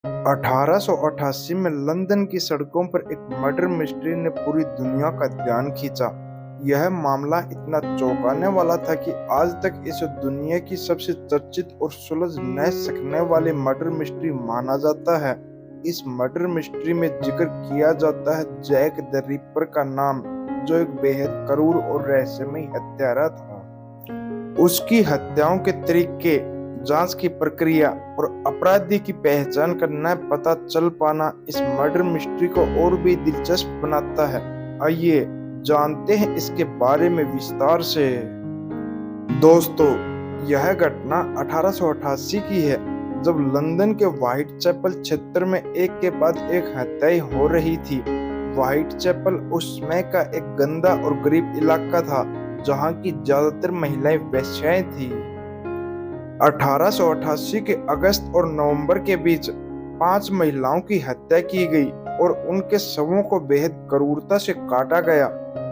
1888 में लंदन की सड़कों पर एक मर्डर मिस्ट्री ने पूरी दुनिया का ध्यान खींचा। यह मामला इतना चौंकाने वाला था कि आज तक इसे दुनिया की सबसे चर्चित और सुलझ न सकने वाली मर्डर मिस्ट्री माना जाता है। इस मर्डर मिस्ट्री में जिक्र किया जाता है जैक द रिपर का नाम, जो एक बेहद क्रूर और रहस्यमयी हत्यारा था। उसकी हत्याओं के तरीके, जांच की प्रक्रिया और अपराधी की पहचान का न पता चल पाना इस मर्डर मिस्ट्री को और भी दिलचस्प बनाता है। आइए जानते हैं इसके बारे में विस्तार से। दोस्तों, यह घटना 1888 की है, जब लंदन के व्हाइट चैपल क्षेत्र में एक के बाद एक हत्याएं हो रही थी। व्हाइट चैपल उस समय का एक गंदा और गरीब इलाका था, जहां की ज्यादातर महिलाएं वेश्याएं थीं। 1888 के अगस्त और नवंबर के बीच 5 महिलाओं की हत्या की गई और उनके शवों को बेहद क्रूरता से काटा गया।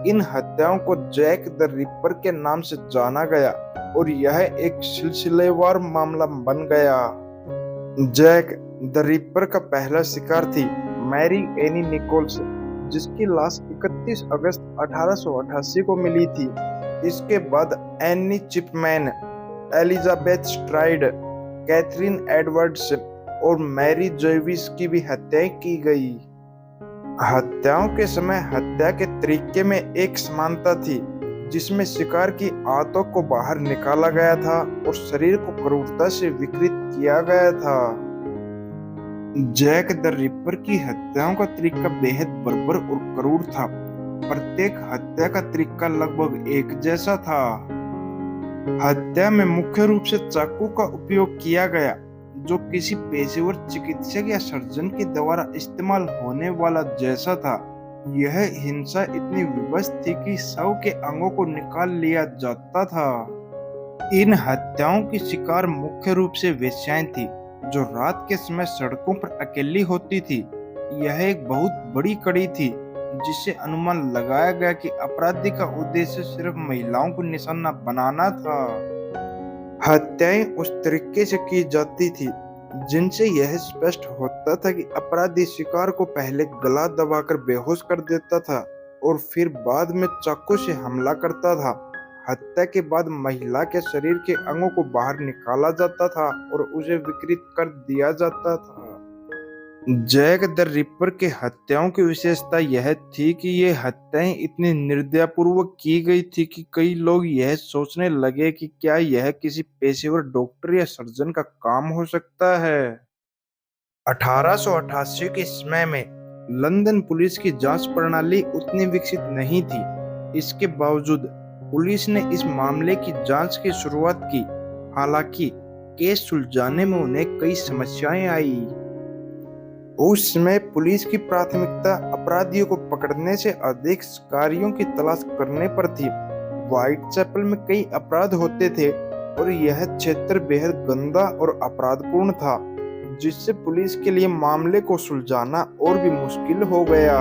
इन हत्याओं को जैक द रिपर के नाम से जाना गया और यह एक सिलसिलेवार मामला बन गया। जैक द रिपर का पहला शिकार थी मैरी एनी निकोल्स, जिसकी लाश 31 अगस्त 1888 को मिली थी। इसके बाद Annie Chipman, Elizabeth Stride, Catherine Edwards और मैरी जॉयविस की भी हत्याएं की गई। हत्याओं के समय हत्या के तरीके में एक समानता थी, जिसमें शिकार की आंतों को बाहर निकाला गया था और शरीर को क्रूरता से विकृत किया गया था। जैक द रिपर की हत्याओं का तरीका बेहद बर्बर और क्रूर था। प्रत्येक हत्या का तरीका लगभग एक जैसा था। हत्या में मुख्य रूप से चाकू का उपयोग किया गया, जो किसी पेशेवर चिकित्सक या सर्जन के द्वारा इस्तेमाल होने वाला जैसा था। यह हिंसा इतनी विवश थी कि शव के अंगों को निकाल लिया जाता था। इन हत्याओं की शिकार मुख्य रूप से वेश्याएं थी, जो रात के समय सड़कों पर अकेली होती थी। यह एक बहुत बड़ी कड़ी थी, जिससे अनुमान लगाया गया कि अपराधी का उद्देश्य सिर्फ महिलाओं को निशाना बनाना था। हत्याएं उस तरीके से की जाती थी जिनसे यह स्पष्ट होता था कि अपराधी शिकार को पहले गला दबाकर बेहोश कर देता था और फिर बाद में चाकू से हमला करता था। हत्या के बाद महिला के शरीर के अंगों को बाहर निकाला जाता था और उसे विकृत कर दिया जाता था। जैक द रिपर के हत्याओं की विशेषता यह थी कि ये हत्याएं इतनी निर्दयपूर्वक की गई थी कि कई लोग यह सोचने लगे कि क्या यह किसी पेशेवर डॉक्टर या सर्जन का काम हो सकता है। 1888 के समय में लंदन पुलिस की जांच प्रणाली उतनी विकसित नहीं थी। इसके बावजूद पुलिस ने इस मामले की जांच की शुरुआत की। हालांकि केस सुलझाने में उन्हें कई समस्याएं आई। उस समय पुलिस की प्राथमिकता अपराधियों को पकड़ने से अधिक शिकारियों की तलाश करने पर थी। व्हाइट चैपल में कई अपराध होते थे और यह क्षेत्र बेहद गंदा और अपराधपूर्ण था, जिससे पुलिस के लिए मामले को सुलझाना और भी मुश्किल हो गया।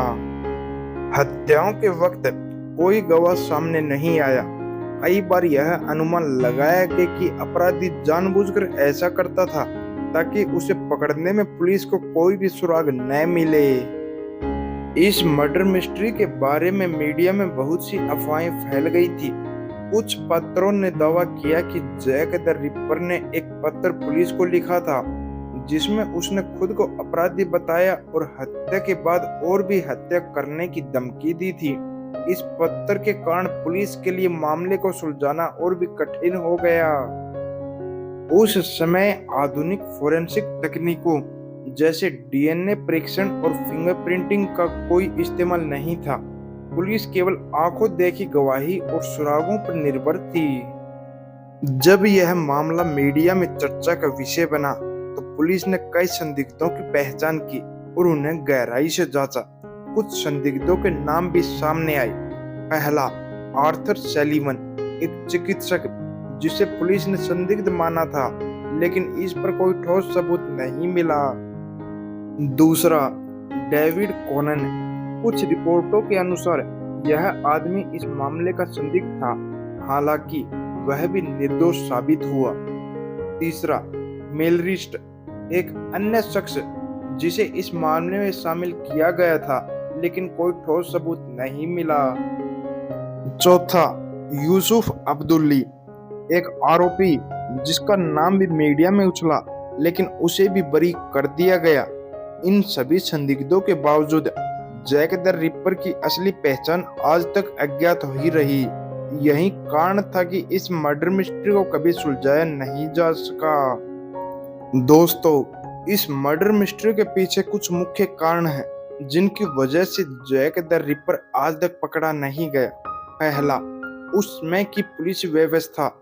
हत्याओं के वक्त कोई गवाह सामने नहीं आया। कई बार यह अनुमान लगाया गया कि अपराधी जानबूझकर ऐसा करता था ताकि उसे पकड़ने में पुलिस को कोई भी सुराग न मिले। इस मर्डर मिस्ट्री के बारे में मीडिया में बहुत सी अफवाहें फैल गई थी। कुछ पत्रों ने दावा किया कि जैक द रिपर ने एक पत्र पुलिस को लिखा था, जिसमें उसने खुद को अपराधी बताया और हत्या के बाद और भी हत्या करने की धमकी दी थी। इस पत्र के कारण पुलिस के लिए मामले को सुलझाना और भी कठिन हो गया। उस समय आधुनिक फोरेंसिक तकनीकों जैसे डीएनए परीक्षण और फिंगरप्रिंटिंग का कोई इस्तेमाल नहीं था। पुलिस केवल आंखों देखी गवाही और सुरागों पर निर्भर थी। जब यह मामला मीडिया में चर्चा का विषय बना, तो पुलिस ने कई संदिग्धों की पहचान की और उन्हें गहराई से जांचा। कुछ संदिग्धों के नाम भी सामने आए। पहला, आर्थर सैलिवन, एक चिकित्सक जिसे पुलिस ने संदिग्ध माना था, लेकिन इस पर कोई ठोस सबूत नहीं मिला। दूसरा, डेविड कोनन, कुछ रिपोर्टों के अनुसार यह आदमी इस मामले का संदिग्ध था, हालांकि वह भी निर्दोष साबित हुआ। तीसरा, मेलरिस्ट, एक अन्य शख्स जिसे इस मामले में शामिल किया गया था, लेकिन कोई ठोस सबूत नहीं मिला। चौथा, यूसुफ अब्दुल्ली, एक आरोपी जिसका नाम भी मीडिया में उछला, लेकिन उसे भी बरी कर दिया गया। इन सभी संदिग्धों के बावजूद जैक द रिपर की असली पहचान आज तक अज्ञात ही रही। यही कारण था कि इस मर्डर मिस्ट्री को कभी सुलझाया नहीं जा सका। दोस्तों, इस मर्डर मिस्ट्री के पीछे कुछ मुख्य कारण हैं जिनकी वजह से जैक द रिपर आज तक पकड़ा नहीं गया। पहला, उस समय की पुलिस व्यवस्था।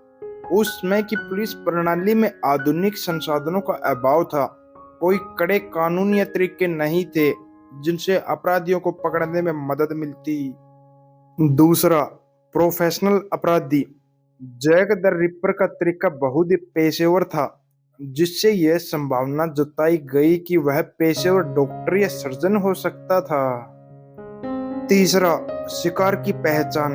उस समय की पुलिस प्रणाली में आधुनिक संसाधनों का अभाव था। कोई कड़े कानून या तरीके नहीं थे जिनसे अपराधियों को पकड़ने में मदद मिलती। दूसरा, प्रोफेशनल अपराधी। जैक द रिपर का तरीका बहुत ही पेशेवर था, जिससे यह संभावना जताई गई कि वह पेशेवर डॉक्टर या सर्जन हो सकता था। तीसरा, शिकार की पहचान।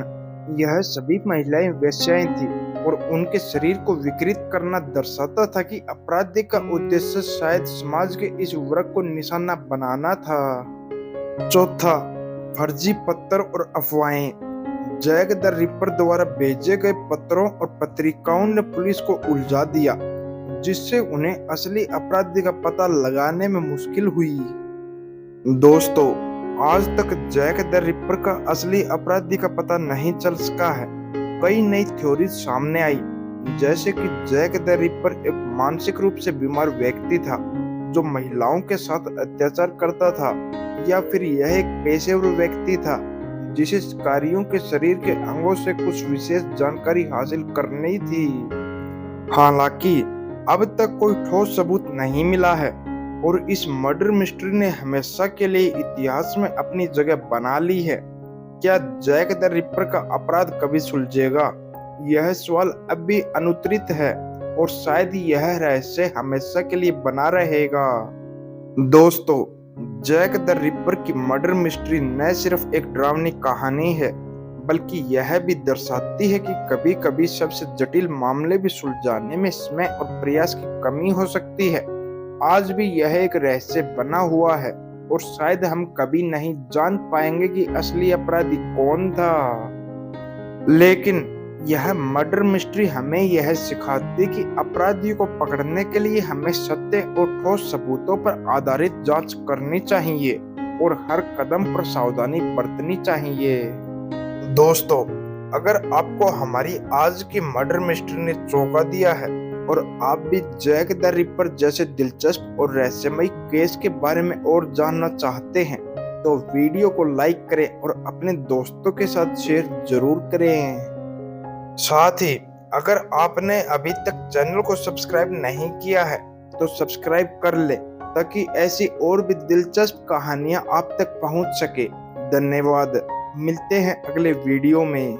यह सभी महिलाएं वेश्याएं थी और उनके शरीर को विकृत करना दर्शाता था कि अपराधी का उद्देश्य शायद समाज के इस वर्ग को निशाना बनाना था। चौथा, फर्जी पत्र और अफवाहें। जैक द रिपर द्वारा भेजे गए पत्रों और पत्रिकाओं ने पुलिस को उलझा दिया, जिससे उन्हें असली अपराधी का पता लगाने में मुश्किल हुई। दोस्तों, आज तक जैक द रिपर का असली अपराधी का पता नहीं चल सका है। कई नई थ्योरी सामने आई, जैसे कि जैक द रिपर एक मानसिक रूप से बीमार व्यक्ति था जो महिलाओं के साथ अत्याचार करता था, या फिर यह एक पेशेवर व्यक्ति था जिसे शिकारियों के शरीर के अंगों से कुछ विशेष जानकारी हासिल करनी थी। हालांकि अब तक कोई ठोस सबूत नहीं मिला है और इस मर्डर मिस्ट्री ने हमेशा के लिए इतिहास में अपनी जगह बना ली है। क्या जैक द रिपर का अपराध कभी सुलझेगा? यह सवाल अब भी अनुत्तरित है और शायद यह रहस्य हमेशा के लिए बना रहेगा। दोस्तों, जैक द रिपर की मर्डर मिस्ट्री न सिर्फ एक डरावनी कहानी है, बल्कि यह भी दर्शाती है कि कभी-कभी सबसे जटिल मामले भी सुलझाने में समय और प्रयास की कमी हो सकती है। आज भी यह एक रहस्य बना हुआ है और शायद हम कभी नहीं जान पाएंगे कि असली अपराधी कौन था। लेकिन यह मर्डर मिस्ट्री हमें यह सिखाती कि अपराधियों को पकड़ने के लिए हमें सत्य और ठोस सबूतों पर आधारित जांच करनी चाहिए और हर कदम पर सावधानी बरतनी चाहिए। दोस्तों, अगर आपको हमारी आज की मर्डर मिस्ट्री ने चौंका दिया है और आप भी जैक द रिपर जैसे दिलचस्प और रहस्यमयी केस के बारे में और जानना चाहते हैं, तो वीडियो को लाइक करें और अपने दोस्तों के साथ शेयर जरूर करें। साथ ही अगर आपने अभी तक चैनल को सब्सक्राइब नहीं किया है तो सब्सक्राइब कर ले, ताकि ऐसी और भी दिलचस्प कहानियां आप तक पहुंच सके। धन्यवाद। मिलते हैं अगले वीडियो में।